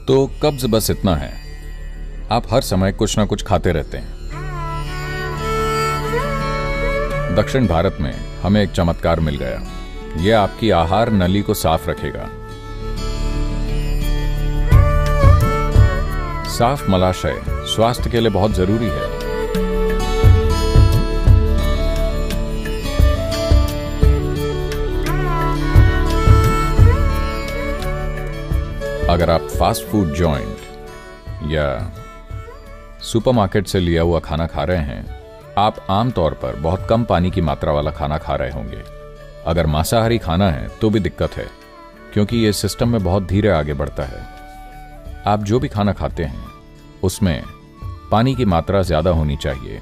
तो कब्ज बस इतना है, आप हर समय कुछ ना कुछ खाते रहते हैं। दक्षिण भारत में हमें एक चमत्कार मिल गया, यह आपकी आहार नली को साफ रखेगा। साफ मलाशय स्वास्थ्य के लिए बहुत जरूरी है। अगर आप फास्ट फूड जॉइंट या सुपरमार्केट से लिया हुआ खाना खा रहे हैं, आप आमतौर पर बहुत कम पानी की मात्रा वाला खाना खा रहे होंगे। अगर मांसाहारी खाना है तो भी दिक्कत है, क्योंकि यह सिस्टम में बहुत धीरे आगे बढ़ता है। आप जो भी खाना खाते हैं उसमें पानी की मात्रा ज्यादा होनी चाहिए।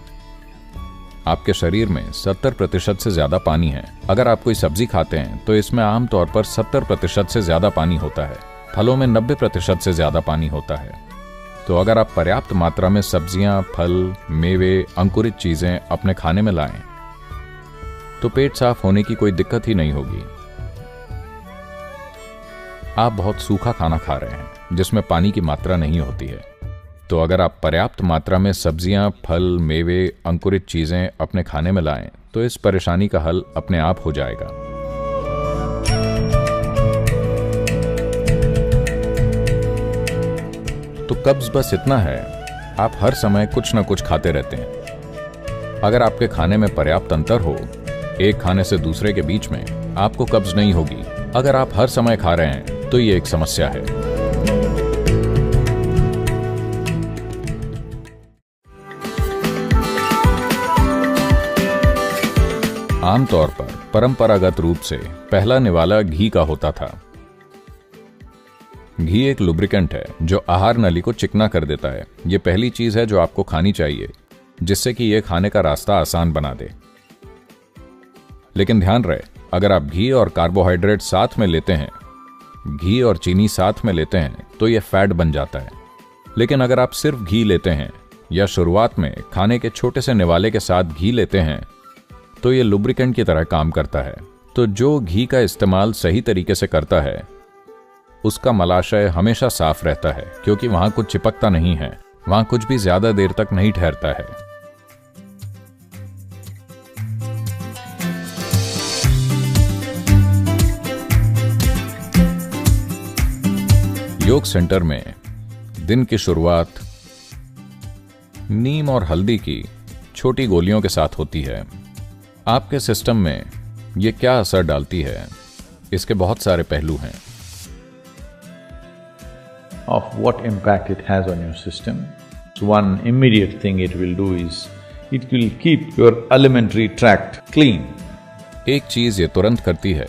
आपके शरीर में 70% से ज्यादा पानी है। अगर आप कोई सब्जी खाते हैं तो इसमें आमतौर पर 70% से ज्यादा पानी होता है। फलों में 90% से ज्यादा पानी होता है। तो अगर आप पर्याप्त मात्रा में सब्जियां, फल, मेवे, अंकुरित चीजें अपने खाने में लाएं, तो पेट साफ होने की कोई दिक्कत ही नहीं होगी। आप बहुत सूखा खाना खा रहे हैं जिसमें पानी की मात्रा नहीं होती है। तो अगर आप पर्याप्त मात्रा में सब्जियां, फल, मेवे, अंकुरित चीजें अपने खाने में लाएं, तो इस परेशानी का हल अपने आप हो जाएगा। तो कब्ज बस इतना है, आप हर समय कुछ ना कुछ खाते रहते हैं। अगर आपके खाने में पर्याप्त अंतर हो, एक खाने से दूसरे के बीच में, आपको कब्ज नहीं होगी। अगर आप हर समय खा रहे हैं तो ये एक समस्या है। आमतौर पर परंपरागत रूप से पहला निवाला घी का होता था। घी एक लुब्रिकेंट है जो आहार नली को चिकना कर देता है। यह पहली चीज है जो आपको खानी चाहिए, जिससे कि यह खाने का रास्ता आसान बना दे। लेकिन ध्यान रहे, अगर आप घी और कार्बोहाइड्रेट साथ में लेते हैं, घी और चीनी साथ में लेते हैं, तो यह फैट बन जाता है। लेकिन अगर आप सिर्फ घी लेते हैं या शुरुआत में खाने के छोटे से निवाले के साथ घी लेते हैं, तो यह लुब्रिकेंट की तरह काम करता है। तो जो घी का इस्तेमाल सही तरीके से करता है, उसका मलाशय हमेशा साफ रहता है, क्योंकि वहां कुछ चिपकता नहीं है, वहां कुछ भी ज्यादा देर तक नहीं ठहरता है। योग सेंटर में दिन की शुरुआत नीम और हल्दी की छोटी गोलियों के साथ होती है। आपके सिस्टम में यह क्या असर डालती है, इसके बहुत सारे पहलू हैं। Of what impact it has on your system. So one immediate thing it will do is, it will keep your alimentary tract clean. एक चीज ये तुरंत करती है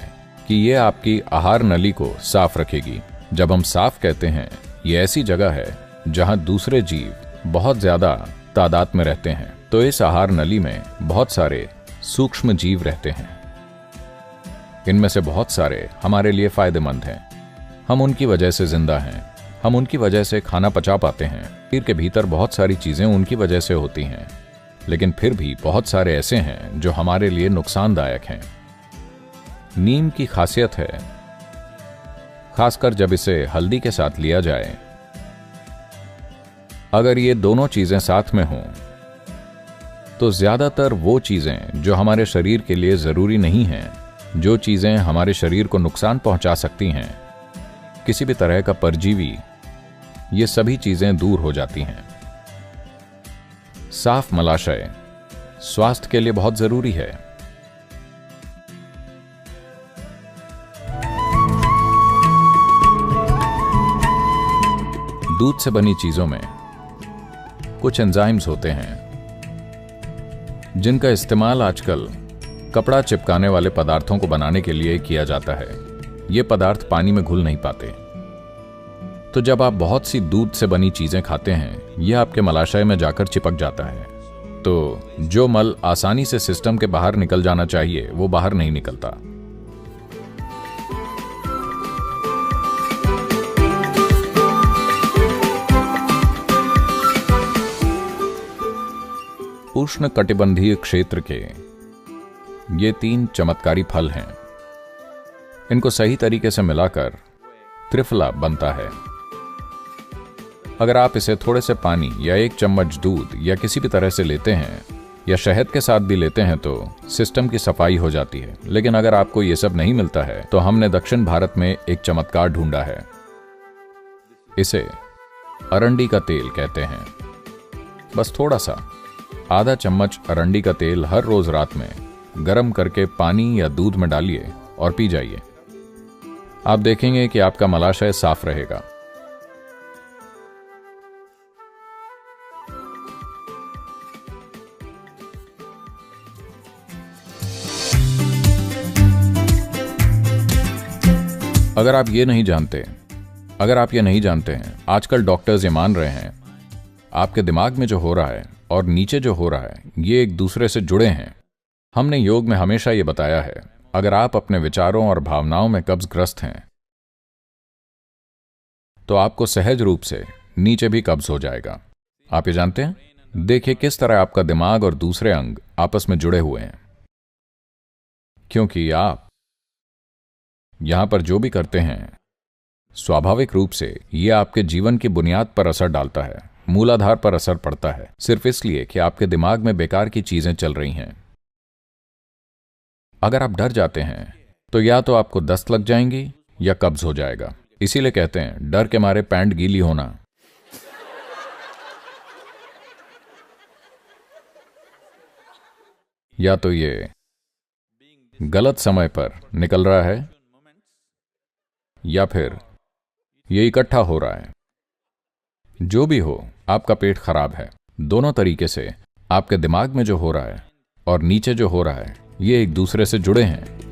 कि ये आपकी आहार नली को साफ रखेगी। जब हम साफ कहते हैं, ये ऐसी जगह है जहां दूसरे जीव बहुत ज्यादा तादाद में रहते हैं। तो इस आहार नली में बहुत सारे सूक्ष्म जीव रहते हैं। इनमें से बहुत सारे हमारे लिए फायदेमंद हैं। हम उनकी वजह से जिंदा हैं। हम उनकी वजह से खाना पचा पाते हैं। शरीर के भीतर बहुत सारी चीजें उनकी वजह से होती हैं, लेकिन फिर भी बहुत सारे ऐसे हैं जो हमारे लिए नुकसानदायक हैं। नीम की खासियत है, खासकर जब इसे हल्दी के साथ लिया जाए, अगर ये दोनों चीजें साथ में हों, तो ज्यादातर वो चीजें जो हमारे शरीर के लिए जरूरी नहीं हैं, जो चीजें हमारे शरीर को नुकसान पहुंचा सकती हैं, किसी भी तरह का परजीवी, ये सभी चीजें दूर हो जाती हैं। साफ मलाशय स्वास्थ्य के लिए बहुत जरूरी है। दूध से बनी चीजों में कुछ एंजाइम्स होते हैं जिनका इस्तेमाल आजकल कपड़ा चिपकाने वाले पदार्थों को बनाने के लिए किया जाता है। ये पदार्थ पानी में घुल नहीं पाते। तो जब आप बहुत सी दूध से बनी चीजें खाते हैं, यह आपके मलाशय में जाकर चिपक जाता है। तो जो मल आसानी से सिस्टम के बाहर निकल जाना चाहिए, वो बाहर नहीं निकलता। उष्ण कटिबंधीय क्षेत्र के ये 3 चमत्कारी फल हैं। इनको सही तरीके से मिलाकर त्रिफला बनता है। अगर आप इसे थोड़े से पानी या 1 चम्मच दूध या किसी भी तरह से लेते हैं या शहद के साथ भी लेते हैं तो सिस्टम की सफाई हो जाती है। लेकिन अगर आपको ये सब नहीं मिलता है तो हमने दक्षिण भारत में एक चमत्कार ढूंढा है। इसे अरंडी का तेल कहते हैं। बस थोड़ा सा आधा चम्मच अरंडी का तेल हर रोज रात में गर्म करके पानी या दूध में डालिए और पी जाइए। आप देखेंगे कि आपका मलाशय साफ रहेगा। अगर आप ये नहीं जानते हैं, आजकल डॉक्टर्स ये मान रहे हैं आपके दिमाग में जो हो रहा है और नीचे जो हो रहा है ये एक दूसरे से जुड़े हैं। हमने योग में हमेशा ये बताया है, अगर आप अपने विचारों और भावनाओं में कब्जग्रस्त हैं तो आपको सहज रूप से नीचे भी कब्ज हो जाएगा। आप ये जानते हैं? देखिए किस तरह आपका दिमाग और दूसरे अंग आपस में जुड़े हुए हैं, क्योंकि आप यहां पर जो भी करते हैं स्वाभाविक रूप से ये आपके जीवन की बुनियाद पर असर डालता है, मूलाधार पर असर पड़ता है, सिर्फ इसलिए कि आपके दिमाग में बेकार की चीजें चल रही हैं। अगर आप डर जाते हैं तो या तो आपको दस्त लग जाएंगी या कब्ज हो जाएगा। इसीलिए कहते हैं डर के मारे पैंट गीली होना। या तो ये गलत समय पर निकल रहा है या फिर ये इकट्ठा हो रहा है। जो भी हो, आपका पेट खराब है। दोनों तरीके से आपके दिमाग में जो हो रहा है और नीचे जो हो रहा है ये एक दूसरे से जुड़े हैं।